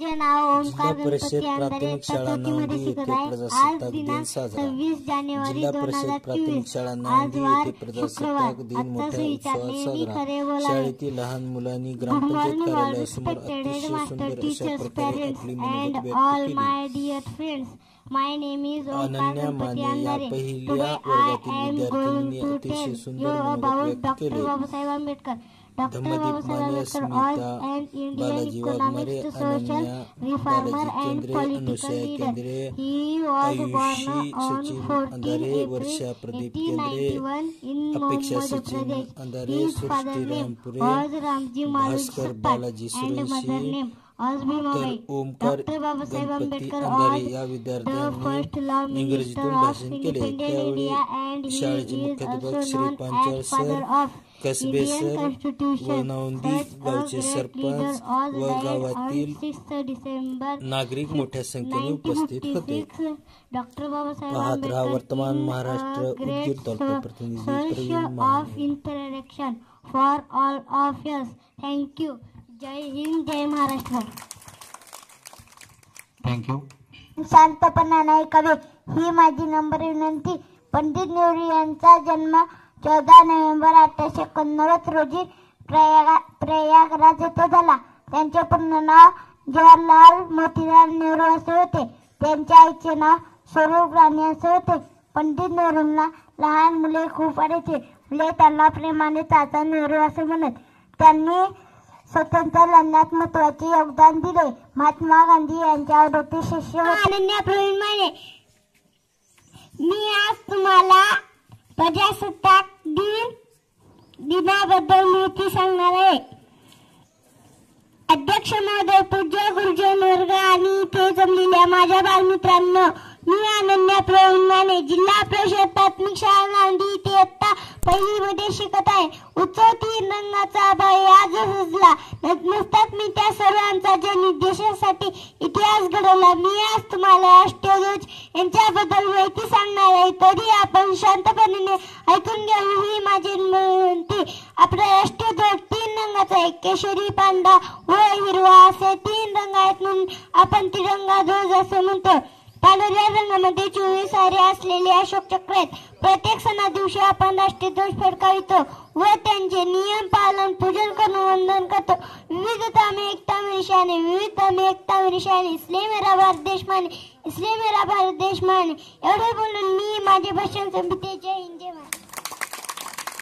माझे नाव ओमकार परिषद गणपती अंधारे प्राथमिक शाळा मध्ये नांदी शिकत येथे आहे। आज प्रजासत्ताक दिन दिनांक साजरा। 26 जानेवारी जिल्हा परिषद प्राथमिक 2024 शाळा आज नांदी वार येथे शुक्रवार। प्रजासत्ताक दिन आजचा मोठ्या सुविचार उत्साहात नेहमी साजरा। खरे बोलावे। शाळेतील लहान मुलांनी Good ग्रामपंचायत morning all कार्यालयासमोर respected अतिशय headmaster, सुंदर अशा teachers, प्रकारे parents आपली and मनोगत व्यक्त all केली। my dear friends. My name is Omkar Ananya Ganpati Mane या Andare. पहिल्या Today I वर्गातील am going विद्यार्थिनीने to अतिशय tell सुंदर you मनोगत about व्यक्त Dr. केले। Babasaheb Ambedkar. Dr. Dhammadeep Babasaheb Mane, Ambedkar was Smita, an Indian Balaji Waghmare, economist, social Ananya, reformer Balaji and केंद्रे, political अनुसया leader. केंद्रे, He was Ayushi born on Sachin 14 Andhare, April वर्षा प्रदीप केंद्रे, 1891 in अपेक्षा Madhya Sachin Pradesh. Andhare, His Srushti father name Rampure, was Ramji Malud Bhaskar Sakpat Balaji and mother Survanshi, name was तर Bhimabai. Omkar Dr. Babasaheb Ganpati Ambedkar Andhare was या the विद्यार्थ्यांनी first law minister इंग्रजीतून of भाषण केले। independent त्यावेळी India and he शाळेचे is मुख्याध्यापक also Shri known Panchal as father sir, of Kasbe Indian sir व Constitution. नौंदी Such a गावचे great leader सरपंच was व died on गावातील 6th December नागरिक मोठ्या संख्येने उपस्थित होते। 1956. Dr. बाबासाहेब पाहत रहा आंबेडकर वर्तमान in महाराष्ट्र a great उद्योग तालुका प्रतिनिधी source Pravin of Mane. interaction for all of us. Thank you. जय हिंद, जय महाराष्ट्र. थँक्यू। शांतपणा नाही कवे ही माझी नम्र विनंती। पंडित नेहरू यांचा जन्म 14 नोव्हेंबर 1889 रोजी प्रयागराज येथे झाला। त्यांचे पूर्ण नाव जवाहरलाल मोतीलाल नेहरू असे होते। त्यांच्या आईचे नाव स्वरूप राणी असे होते। पंडित नेहरूंना लहान मुले खूप आवडायचे। मुले त्यांना प्रेमाने चाचा नेहरू असे म्हणत। त्यांनी स्वतंत्र लढण्यात महत्त्वाचे योगदान दिले। महात्मा गांधी यांचे आवडते शिष्य होते। अनन्या प्रवीण माने, मी आज तुम्हाला प्रजासत्ताक दिनाबद्दल माहिती सांगणार आहे। अध्यक्ष महोदय, पूज्य गुरुजन वर्ग आणि इथे जमलेल्या माझ्या बालमित्रांनो, मी अनन्या प्रवीण माने जिल्हा परिषद प्राथमिक शाळा नांदी इथे इयत्ता पहिलीमध्ये शिकत आहे। उत्सव तिरंगाचा अभाव आज सजला नसतात मी त्या सर्वांचा ज्यांनी देशासाठी इतिहास घडवला। मी आज तुम्हाला राष्ट्रध्वज यांच्याबद्दल माहिती सांगणार आहे, तरी आपण शांतपणे ऐकून घ्यावी ही माझी विनंती। आपला राष्ट्रध्वज 3 रंगाचा आहे, केशरी, पांढरा व हिरवा असे 3 रंग आहेत म्हणून आपण तिरंगा ध्वज असे म्हणतो। पांढऱ्या रंगामध्ये 24 आरे असलेले अशोक चक्र आहेत। प्रत्येक सणा दिवशी आपण राष्ट्रध्वज फडकावितो व त्यांचे नियम पालन पूजन करून वंदन करतो। विविधता में एकता में निशानी, विविधता में एकता में निशानी, इसलिए मेरा भारत देश माने, इसलिए मेरा भारत देश माने। एवढे बोलून मी माझे भाषण संपवते। जय हिंद, जय महाराष्ट्र.